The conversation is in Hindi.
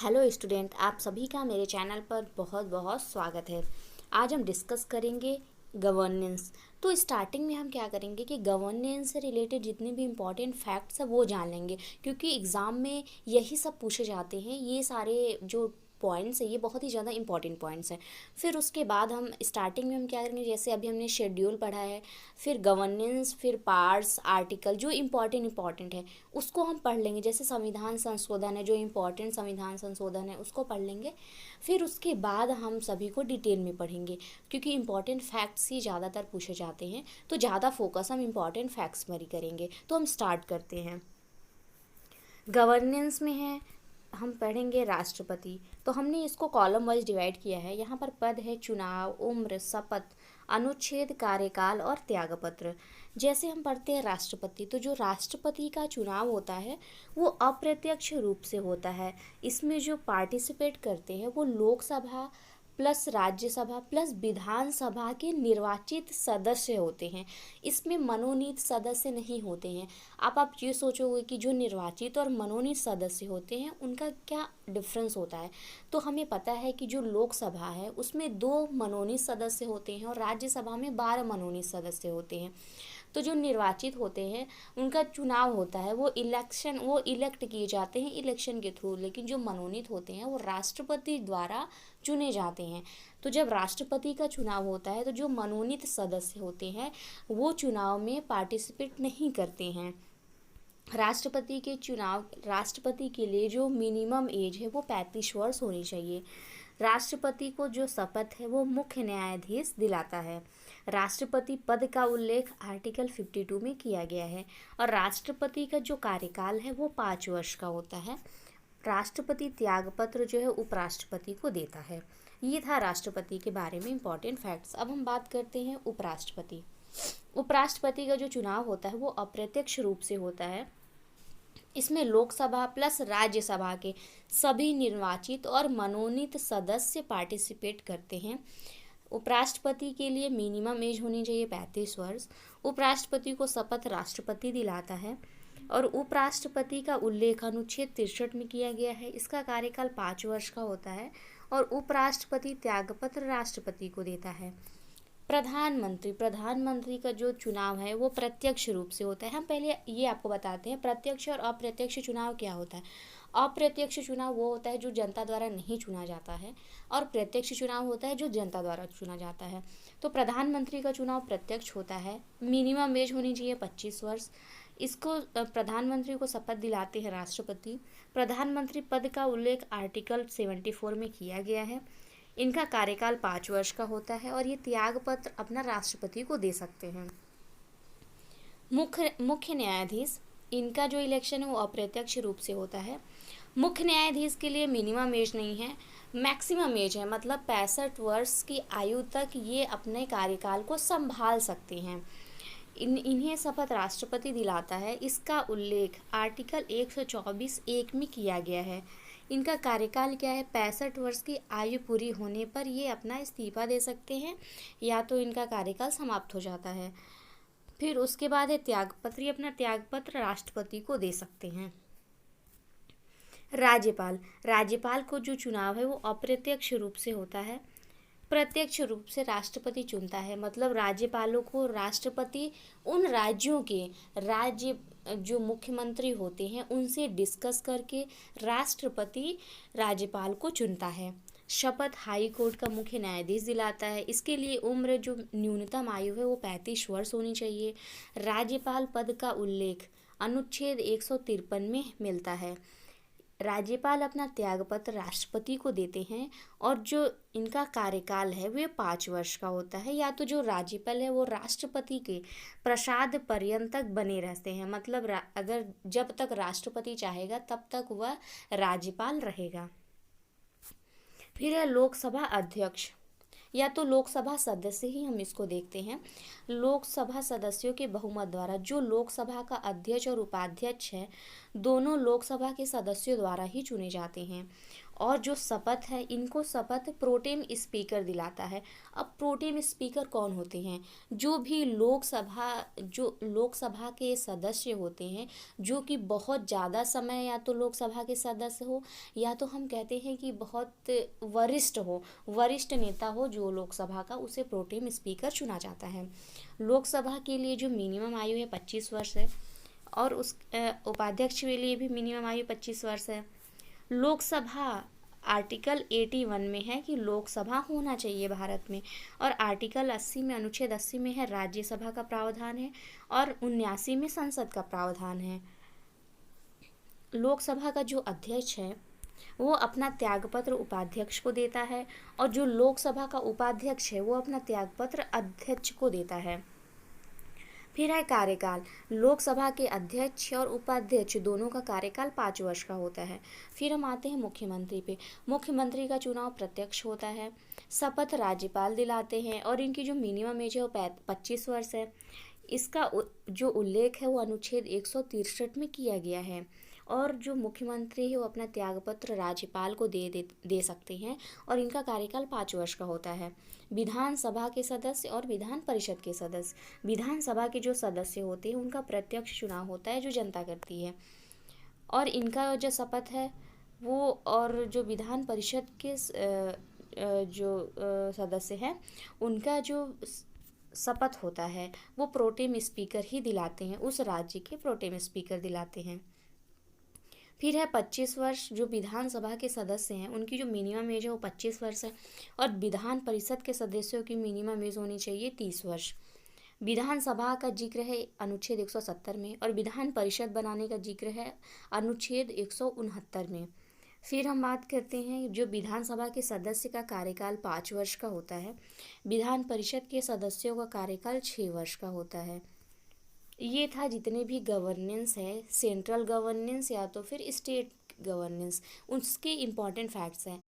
हेलो स्टूडेंट, आप सभी का मेरे चैनल पर बहुत बहुत स्वागत है। आज हम डिस्कस करेंगे गवर्नेंस। तो स्टार्टिंग में हम क्या करेंगे कि गवर्नेंस से रिलेटेड जितने भी इम्पोर्टेंट फैक्ट्स हैं वो जान लेंगे, क्योंकि एग्ज़ाम में यही सब पूछे जाते हैं। ये सारे जो पॉइंट्स हैं ये बहुत ही ज़्यादा इंपॉर्टेंट पॉइंट्स हैं। फिर उसके बाद हम स्टार्टिंग में हम क्या करेंगे, जैसे अभी हमने शेड्यूल पढ़ा है, फिर गवर्नेंस, फिर पार्ट्स, आर्टिकल जो इम्पॉर्टेंट है उसको हम पढ़ लेंगे। जैसे संविधान संशोधन है, जो इम्पोर्टेंट संविधान संशोधन है उसको पढ़ लेंगे। फिर उसके बाद हम सभी को डिटेल में पढ़ेंगे, क्योंकि इम्पॉर्टेंट फैक्ट्स ही ज़्यादातर पूछे जाते हैं, तो ज़्यादा फोकस हम इम्पॉर्टेंट फैक्ट्स पर ही करेंगे। तो हम स्टार्ट करते हैं। गवर्नेंस में है, हम पढ़ेंगे राष्ट्रपति। तो हमने इसको कॉलम वाइज डिवाइड किया है। यहाँ पर पद है चुनाव, उम्र, शपथ, अनुच्छेद, कार्यकाल और त्यागपत्र। जैसे हम पढ़ते हैं राष्ट्रपति, तो जो राष्ट्रपति का चुनाव होता है वो अप्रत्यक्ष रूप से होता है। इसमें जो पार्टिसिपेट करते हैं वो लोकसभा प्लस राज्यसभा प्लस विधानसभा के निर्वाचित सदस्य होते हैं। इसमें मनोनीत सदस्य नहीं होते हैं। आप ये सोचोगे कि जो निर्वाचित और मनोनीत सदस्य होते हैं उनका क्या डिफरेंस होता है। तो हमें पता है कि जो लोकसभा है उसमें 2 मनोनीत सदस्य होते हैं और राज्यसभा में 12 मनोनीत सदस्य होते हैं। तो जो निर्वाचित होते हैं उनका चुनाव होता है, वो इलेक्ट किए जाते हैं इलेक्शन के थ्रू। लेकिन जो मनोनीत होते हैं वो राष्ट्रपति द्वारा चुने जाते हैं। तो जब राष्ट्रपति का चुनाव होता है तो जो मनोनीत सदस्य होते हैं वो चुनाव में पार्टिसिपेट नहीं करते हैं। राष्ट्रपति के लिए जो मिनिमम एज है वो 35 वर्ष होनी चाहिए। राष्ट्रपति को जो शपथ है वो मुख्य न्यायाधीश दिलाता है। राष्ट्रपति पद का उल्लेख आर्टिकल 52 में किया गया है और राष्ट्रपति का जो कार्यकाल है वो 5 वर्ष का होता है। राष्ट्रपति त्यागपत्र जो है उपराष्ट्रपति को देता है। ये था राष्ट्रपति के बारे में इम्पोर्टेंट फैक्ट्स। अब हम बात करते हैं उपराष्ट्रपति। उपराष्ट्रपति का जो चुनाव होता है वो अप्रत्यक्ष रूप से होता है। इसमें लोकसभा प्लस राज्यसभा के सभी निर्वाचित और मनोनीत सदस्य पार्टिसिपेट करते हैं। उपराष्ट्रपति के लिए मिनिमम एज होनी चाहिए 35 वर्ष। उपराष्ट्रपति को शपथ राष्ट्रपति दिलाता है और उपराष्ट्रपति का उल्लेख अनुच्छेद 63 में किया गया है। इसका कार्यकाल 5 वर्ष का होता है और उपराष्ट्रपति त्यागपत्र राष्ट्रपति को देता है। प्रधानमंत्री का जो चुनाव है वो प्रत्यक्ष रूप से होता है। हम पहले ये आपको बताते हैं प्रत्यक्ष और अप्रत्यक्ष चुनाव क्या होता है। अप्रत्यक्ष चुनाव वो होता है जो जनता द्वारा नहीं चुना जाता है और प्रत्यक्ष चुनाव होता है जो जनता द्वारा चुना जाता है। तो प्रधानमंत्री का चुनाव प्रत्यक्ष होता है। मिनिमम एज होनी चाहिए 25 वर्ष। इसको प्रधानमंत्री को शपथ दिलाते हैं राष्ट्रपति। प्रधानमंत्री पद का उल्लेख आर्टिकल 74 में किया गया है। इनका कार्यकाल 5 वर्ष का होता है और ये त्यागपत्र अपना राष्ट्रपति को दे सकते हैं। मुख्य न्यायाधीश, इनका जो इलेक्शन है वो अप्रत्यक्ष रूप से होता है। मुख्य न्यायाधीश के लिए मिनिमम एज नहीं है, मैक्सिमम एज है, मतलब 65 वर्ष की आयु तक ये अपने कार्यकाल को संभाल सकते हैं। इन्हें शपथ राष्ट्रपति दिलाता है। इसका उल्लेख आर्टिकल 124(1) में किया गया है। इनका कार्यकाल क्या है, 65 वर्ष की आयु पूरी होने पर ये अपना इस्तीफा दे सकते हैं या तो इनका कार्यकाल समाप्त हो जाता है। फिर उसके बाद है त्यागपत्र। ये अपना त्यागपत्र राष्ट्रपति को दे सकते हैं। राज्यपाल को जो चुनाव है वो अप्रत्यक्ष रूप से होता है। प्रत्यक्ष रूप से राष्ट्रपति चुनता है, मतलब राज्यपालों को राष्ट्रपति उन राज्यों के राज्य जो मुख्यमंत्री होते हैं उनसे डिस्कस करके राष्ट्रपति राज्यपाल को चुनता है। शपथ हाई कोर्ट का मुख्य न्यायाधीश दिलाता है। इसके लिए उम्र जो न्यूनतम आयु है वो 35 वर्ष होनी चाहिए। राज्यपाल पद का उल्लेख अनुच्छेद 153 में मिलता है। राज्यपाल अपना त्यागपत्र राष्ट्रपति को देते हैं और जो इनका कार्यकाल है वह 5 वर्ष का होता है। या तो जो राज्यपाल है वो राष्ट्रपति के प्रसाद पर्यंत तक बने रहते हैं, मतलब अगर जब तक राष्ट्रपति चाहेगा तब तक वह राज्यपाल रहेगा। फिर है लोकसभा अध्यक्ष या तो लोकसभा सदस्य ही हम इसको देखते हैं। लोकसभा सदस्यों के बहुमत द्वारा जो लोकसभा का अध्यक्ष और उपाध्यक्ष है दोनों लोकसभा के सदस्यों द्वारा ही चुने जाते हैं। और जो शपथ है, इनको शपथ प्रोटेम स्पीकर दिलाता है। अब प्रोटेम स्पीकर कौन होते हैं? जो लोकसभा के सदस्य होते हैं, जो कि बहुत ज़्यादा समय या तो लोकसभा के सदस्य हो, या तो हम कहते हैं कि बहुत वरिष्ठ नेता हो जो लोकसभा का, उसे प्रोटेम स्पीकर चुना जाता है। लोकसभा के लिए जो मिनिमम आयु है 25 वर्ष है, और उस उपाध्यक्ष के लिए भी मिनिमम आयु 25 वर्ष है। लोकसभा आर्टिकल 81 में है कि लोकसभा होना चाहिए भारत में, और आर्टिकल 80 में, अनुच्छेद 80 में है राज्यसभा का प्रावधान है, और 79 में संसद का प्रावधान है। लोकसभा का जो अध्यक्ष है वो अपना त्यागपत्र उपाध्यक्ष को देता है, और जो लोकसभा का उपाध्यक्ष है वो अपना त्यागपत्र अध्यक्ष को देता है। फिर है कार्यकाल। लोकसभा के अध्यक्ष और उपाध्यक्ष दोनों का कार्यकाल 5 वर्ष का होता है। फिर हम आते हैं मुख्यमंत्री पे। मुख्यमंत्री का चुनाव प्रत्यक्ष होता है। शपथ राज्यपाल दिलाते हैं, और इनकी जो मिनिमम एज है वो 25 वर्ष है। इसका जो उल्लेख है वो अनुच्छेद 163 में किया गया है। और जो मुख्यमंत्री है वो अपना त्यागपत्र राज्यपाल को दे सकते हैं, और इनका कार्यकाल 5 वर्ष का होता है। विधानसभा के सदस्य और विधान परिषद के सदस्य। विधानसभा के जो सदस्य होते हैं उनका प्रत्यक्ष चुनाव होता है, जो जनता करती है, और इनका जो शपथ है वो, और जो विधान परिषद के सदस्य हैं उनका जो शपथ होता है वो प्रोटेम स्पीकर ही दिलाते हैं, उस राज्य के प्रोटेम स्पीकर दिलाते हैं। फिर है 25 वर्ष। जो विधानसभा के सदस्य हैं उनकी जो मिनिमम एज है वो 25 वर्ष है, और विधान परिषद के सदस्यों की मिनिमम एज होनी चाहिए 30 वर्ष। विधानसभा का जिक्र है अनुच्छेद 170 में, और विधान परिषद बनाने का जिक्र है अनुच्छेद 169 में। फिर हम बात करते हैं, जो विधानसभा के सदस्य का कार्यकाल 5 वर्ष का होता है, विधान परिषद के सदस्यों का कार्यकाल 6 वर्ष का होता है। ये था जितने भी गवर्नेंस है, सेंट्रल गवर्नेंस या तो फिर स्टेट गवर्नेंस, उसके इम्पॉर्टेंट फैक्ट्स हैं।